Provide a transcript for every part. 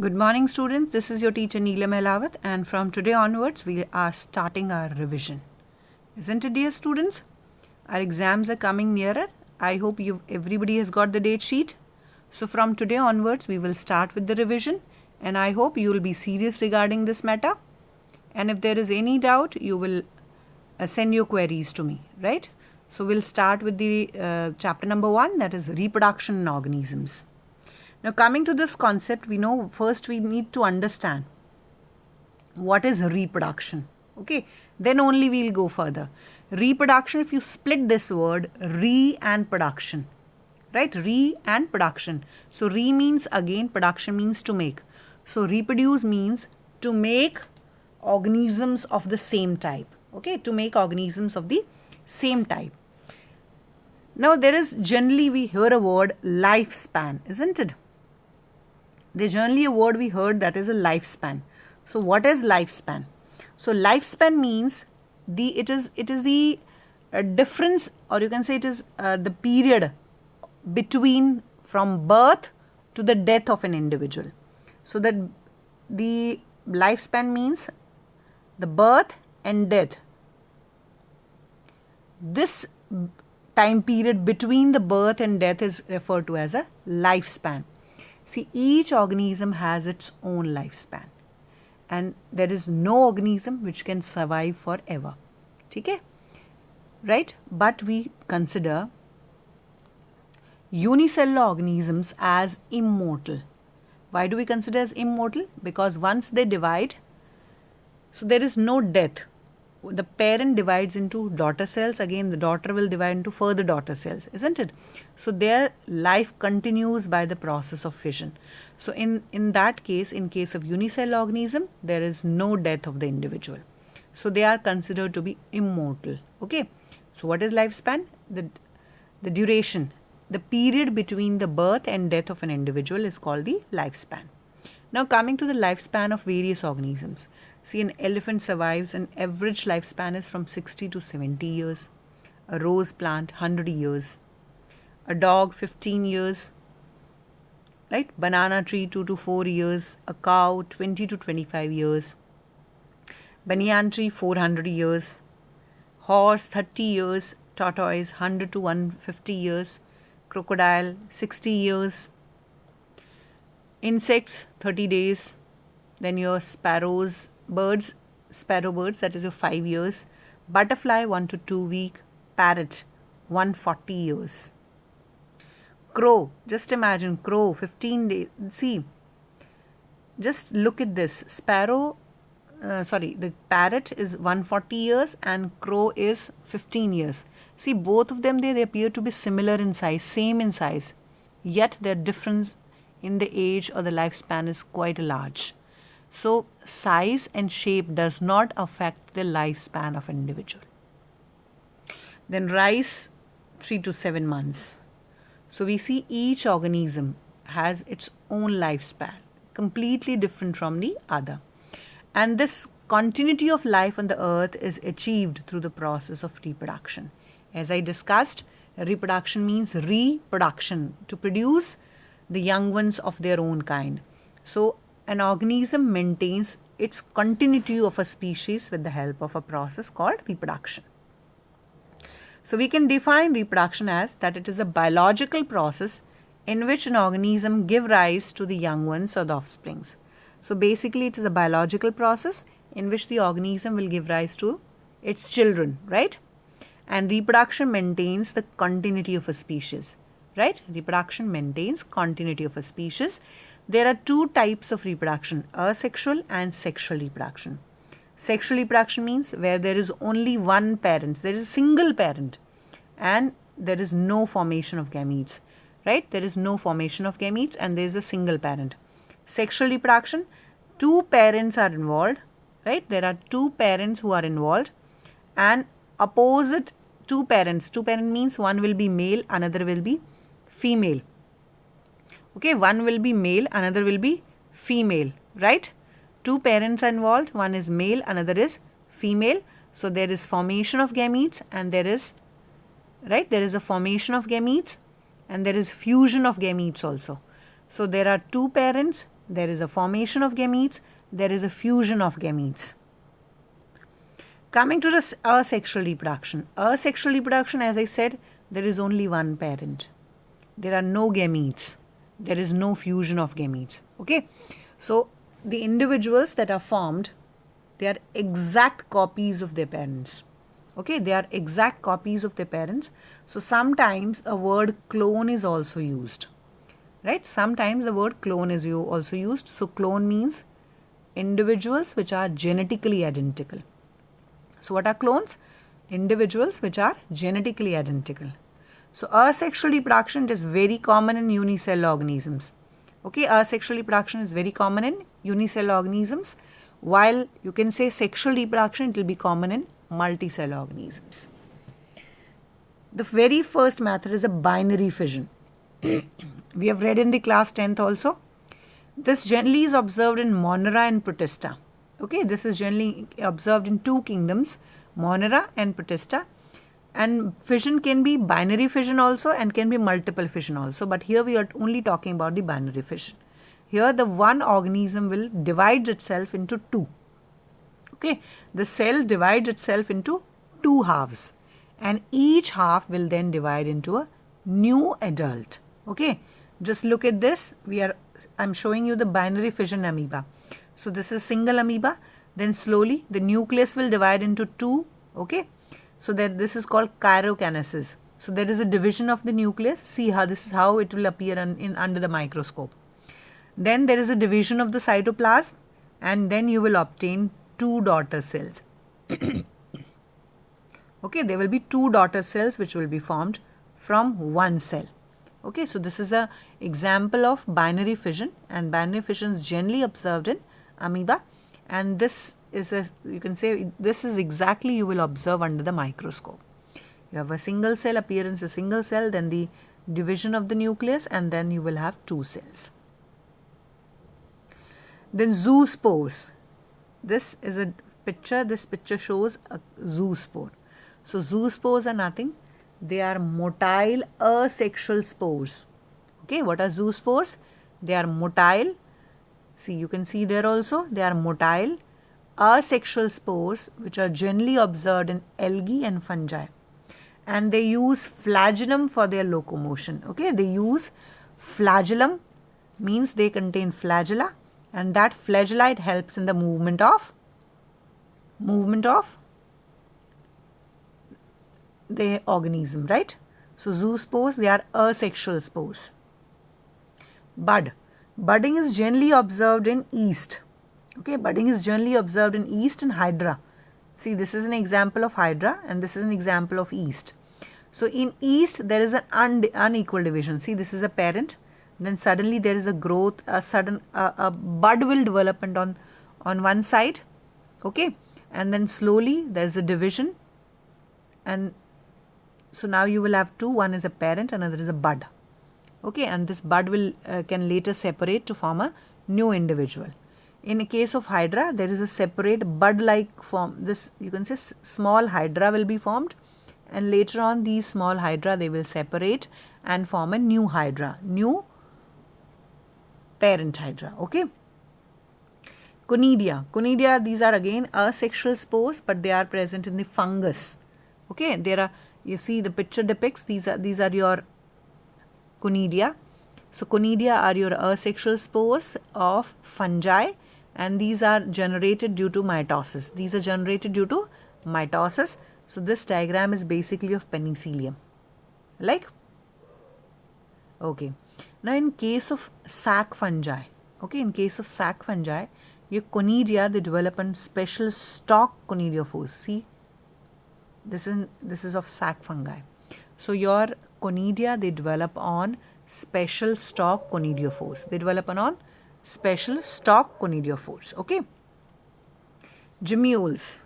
Good morning students, this is your teacher Neelam Elawat and from today onwards we are starting our revision. Isn't it dear students? Our exams are coming nearer. I hope everybody has got the date sheet. So from today onwards we will start with the revision and I hope you will be serious regarding this matter. And if there is any doubt you will send your queries to me, right? So we'll start with the chapter number 1, that is reproduction in organisms. Now coming to this concept, we know first we need to understand what is reproduction. Okay, then only we'll go further. Reproduction, if you split this word, re and production, right? Re and production. So re means again, production means to make. So reproduce means to make organisms of the same type. Okay, to make organisms of the same type. Now there is generally we hear a word lifespan, isn't it? There's generally a word we heard that is a lifespan. So what is lifespan? So lifespan means it is the difference, or you can say it is the period between from birth to the death of an individual. So that the lifespan means the birth and death. This time period between the birth and death is referred to as a lifespan. See, each organism has its own lifespan and there is no organism which can survive forever. Okay? Right? But we consider unicellular organisms as immortal. Why do we consider as immortal? Because once they divide, so there is no death. The parent divides into daughter cells, again the daughter will divide into further daughter cells, isn't it? So their life continues by the process of fission. So in that case, in case of unicellular organism, there is no death of the individual. So they are considered to be immortal. Okay. So what is lifespan? The duration, the period between the birth and death of an individual is called the lifespan. Now coming to the lifespan of various organisms. See, an elephant survives, an average lifespan is from 60 to 70 years. A rose plant, 100 years. A dog, 15 years. Right? Banana tree, 2 to 4 years. A cow, 20 to 25 years. Banyan tree, 400 years. Horse, 30 years. Tortoise, 100 to 150 years. Crocodile, 60 years. Insects, 30 days. Then your sparrow birds, that is your 5 years. Butterfly, 1 to 2 weeks. Parrot, 140 years. Crow, just imagine crow, 15 days. See, just look at this. The parrot is 140 years and crow is 15 years. See, both of them, they appear to be similar in size, same in size. Yet their difference in the age or the lifespan is quite large. So size and shape does not affect the lifespan of an individual. Then rice, 3 to 7 months. So we see each organism has its own lifespan, completely different from the other. And this continuity of life on the earth is achieved through the process of reproduction. As I discussed, reproduction means reproduction, to produce the young ones of their own kind. So an organism maintains its continuity of a species with the help of a process called reproduction. So we can define reproduction as that it is a biological process in which an organism gives rise to the young ones or the offsprings. So basically it is a biological process in which the organism will give rise to its children, right? And reproduction maintains the continuity of a species, right? Reproduction maintains continuity of a species. There are two types of reproduction, asexual and sexual reproduction. Sexual reproduction means where there is only one parent, there is a single parent and there is no formation of gametes, right? There is no formation of gametes and there is a single parent. Sexual reproduction, two parents are involved, right? There are two parents who are involved and opposite two parents. Two parent means one will be male, another will be female. Okay, one will be male, another will be female, right? Two parents are involved, one is male, another is female. So there is formation of gametes and there is a formation of gametes and there is fusion of gametes also. So there are two parents there is a formation of gametes, there is a fusion of gametes. Coming to the asexual reproduction. Asexual reproduction, as I said, there is only one parent. There are no gametes. There is no fusion of gametes. Okay. So the individuals that are formed, they are exact copies of their parents. Okay. They are exact copies of their parents. So sometimes a word clone is also used. Right. Sometimes the word clone is also used. So clone means individuals which are genetically identical. So what are clones? Individuals which are genetically identical. So asexual reproduction is very common in unicellular organisms. Okay, asexual reproduction is very common in unicellular organisms, while you can say sexual reproduction, it will be common in multicellular organisms. The very first method is a binary fission. We have read in the class 10th also. This generally is observed in Monera and Protista. Okay, this is generally observed in two kingdoms, Monera and Protista. And fission can be binary fission also and can be multiple fission also. But here we are only talking about the binary fission. Here the one organism will divide itself into two. Okay, the cell divides itself into two halves. And each half will then divide into a new adult. Okay, just look at this. I'm showing you the binary fission amoeba. So this is single amoeba, then slowly the nucleus will divide into two, okay. So that this is called chirokinesis. So there is a division of the nucleus. See how this is how it will appear under the microscope. Then there is a division of the cytoplasm, and then you will obtain two daughter cells. Okay, there will be two daughter cells which will be formed from one cell. Okay, so this is a example of binary fission, and binary fission is generally observed in amoeba, and this is you can say this is exactly you will observe under the microscope. You have a single cell appearance, a single cell, then the division of the nucleus, and then you will have two cells. Then zoospores. This is a picture. This picture shows a zoospore. So zoospores are nothing. They are motile asexual spores. Okay, what are zoospores? They are motile. See, you can see there also, they are motile, asexual spores which are generally observed in algae and fungi. And they use flagellum for their locomotion. Okay, they use flagellum, means they contain flagella, and that flagella it helps in the movement of the organism, right? So zoospores, they are asexual spores. Budding is generally observed in yeast. Okay, budding is generally observed in yeast and hydra. See, this is an example of hydra and this is an example of yeast. So in yeast there is an unequal division. See, this is a parent. Then suddenly there is a growth, a bud will develop on one side. Okay, and then slowly there is a division, and so now you will have two. One is a parent, another is a bud. Okay, and this bud will can later separate to form a new individual. In a case of hydra, there is a separate bud-like form. This you can say small hydra will be formed, and later on these small hydra they will separate and form a new hydra, new parent hydra. Okay. Conidia, these are again asexual spores, but they are present in the fungus. Okay, there are, you see the picture depicts these are your conidia. So conidia are your asexual spores of fungi, and these are generated due to mitosis. These are generated due to mitosis. So this diagram is basically of penicillium. Like, okay. Now in case of sac fungi, okay, in case of sac fungi, your conidia they develop on special stalk conidiophores. See, this is of sac fungi. So your conidia they develop on special stalk conidiophores. They develop on special stalk conidiophores. Okay. Gemmules.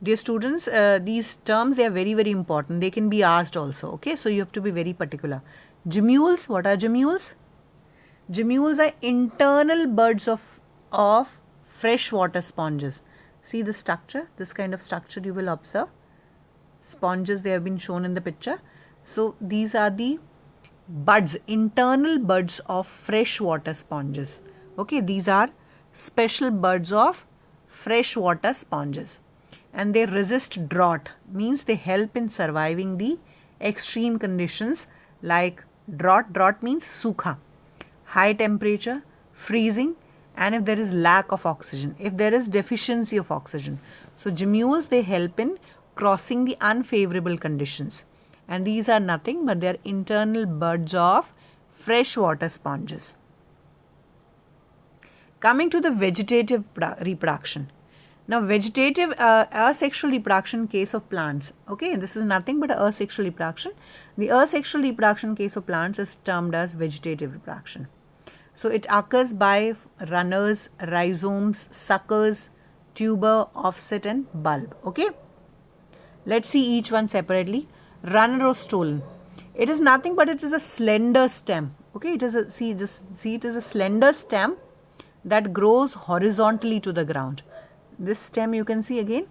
Dear students, these terms they are very, very important. They can be asked also. Okay, so you have to be very particular. Gemmules. What are gemmules? Gemmules are internal buds of freshwater sponges. See the structure. This kind of structure you will observe. Sponges, they have been shown in the picture. So these are the buds, internal buds of freshwater sponges. Okay, these are special buds of freshwater sponges, and they resist drought, means they help in surviving the extreme conditions like drought. Drought means sukha, high temperature, freezing, and if there is lack of oxygen, if there is deficiency of oxygen. So gemmules, they help in crossing the unfavorable conditions, and these are nothing but they are internal buds of freshwater sponges. Coming to the vegetative reproduction. Now, vegetative asexual reproduction case of plants. Okay, this is nothing but asexual reproduction. The asexual reproduction case of plants is termed as vegetative reproduction. So, it occurs by runners, rhizomes, suckers, tuber, offset, and bulb. Okay, let's see each one separately. Runner or stolon. It is nothing but it is a slender stem. Okay, it is a it is a slender stem that grows horizontally to the ground. This stem you can see again.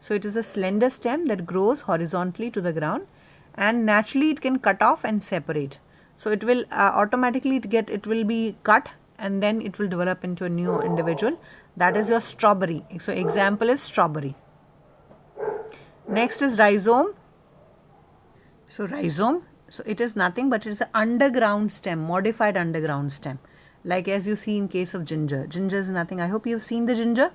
So it is a slender stem that grows horizontally to the ground, and naturally it can cut off and separate. So it will automatically it will be cut, and then it will develop into a new individual. That is your strawberry. So example is strawberry. Next is rhizome. So rhizome, so it is nothing but it is an underground stem, modified underground stem. Like as you see in case of ginger. Ginger is nothing. I hope you have seen the ginger.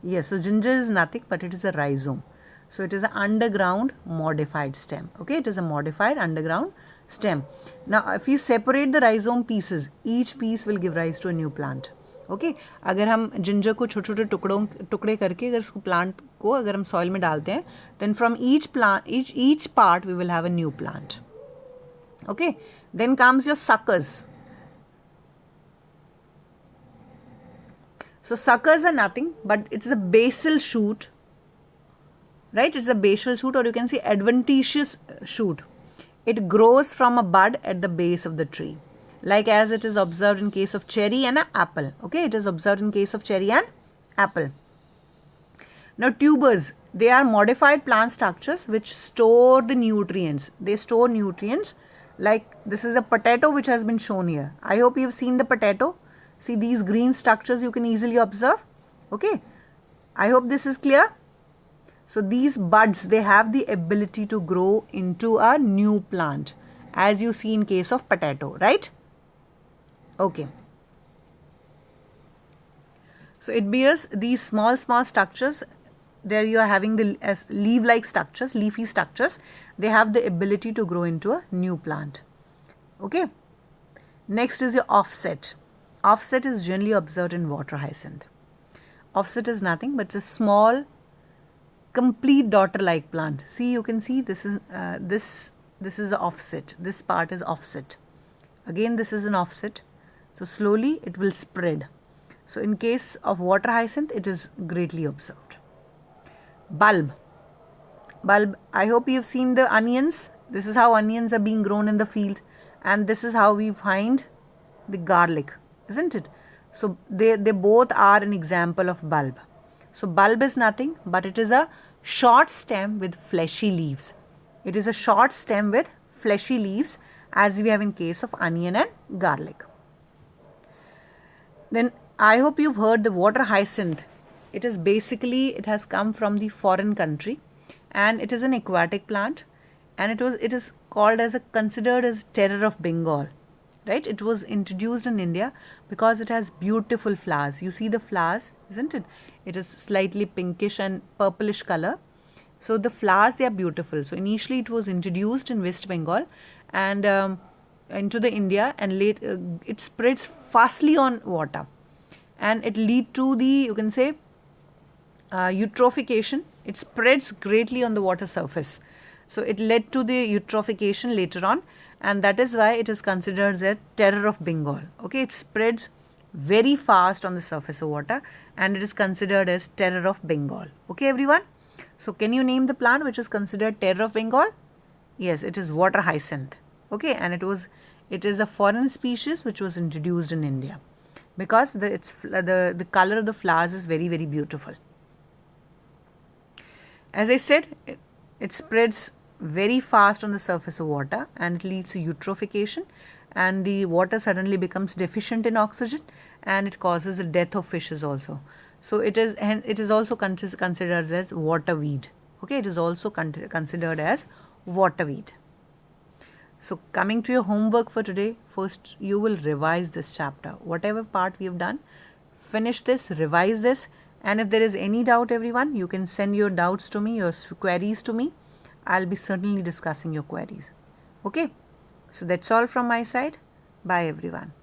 Yes, so ginger is nothing but it is a rhizome. So it is an underground modified stem. Okay, it is a modified underground stem. Now, if you separate the rhizome pieces, each piece will give rise to a new plant. Okay, अगर हम ginger को छोटे-छोटे टुकड़े करके अगर उसको plant को अगर हम soil में डालते हैं, then from each part we will have a new plant. Okay, then comes your suckers. So suckers are nothing but it's a basal shoot, right? It's a basal shoot, or you can say adventitious shoot. It grows from a bud at the base of the tree, like as it is observed in case of cherry and an apple. Okay, it is observed in case of cherry and apple. Now tubers, they are modified plant structures which store the nutrients. They store nutrients, like this is a potato which has been shown here. I hope you have seen the potato. See these green structures you can easily observe. Okay, I hope this is clear. So these buds, they have the ability to grow into a new plant, as you see in case of potato, right? Okay. So it bears these small structures. There you are having the as leaf-like structures, leafy structures. They have the ability to grow into a new plant. Okay. Next is your offset. Offset is generally observed in water hyacinth. Offset is nothing but a small, complete daughter-like plant. See, you can see this is this is the offset. This part is offset. Again, this is an offset. So slowly it will spread. So in case of water hyacinth, it is greatly observed. Bulb. Bulb. I hope you have seen the onions. This is how onions are being grown in the field, and this is how we find the garlic. Isn't it? So they both are an example of bulb. So bulb is nothing but it is a short stem with fleshy leaves. It is a short stem with fleshy leaves, as we have in case of onion and garlic. Then I hope you've heard the water hyacinth. It is basically, it has come from the foreign country, and it is an aquatic plant, and it is called as considered as terror of Bengal. Right, it was introduced in India because it has beautiful flowers. You see the flowers, isn't it? It is slightly pinkish and purplish color. So the flowers, they are beautiful. So initially it was introduced in West Bengal and into the India, and it spreads fastly on water, and it lead to the, you can say, eutrophication. It spreads greatly on the water surface. So it led to the eutrophication later on, and that is why it is considered the terror of Bengal. Okay, it spreads very fast on the surface of water, and it is considered as terror of Bengal. Okay, everyone. So can you name the plant which is considered terror of Bengal? Yes, it is water hyacinth. Okay, and it is a foreign species which was introduced in India because the color of the flowers is very, very beautiful. As I said, it spreads very fast on the surface of water, and it leads to eutrophication, and the water suddenly becomes deficient in oxygen, and it causes the death of fishes also. So it is, and it is also considered as water weed. Okay, it is also considered as water weed. So coming to your homework for today, first you will revise this chapter. Whatever part we have done, finish this, revise this, and if there is any doubt, everyone, you can send your doubts to me, your queries to me. I'll be certainly discussing your queries. Okay, so that's all from my side. Bye everyone.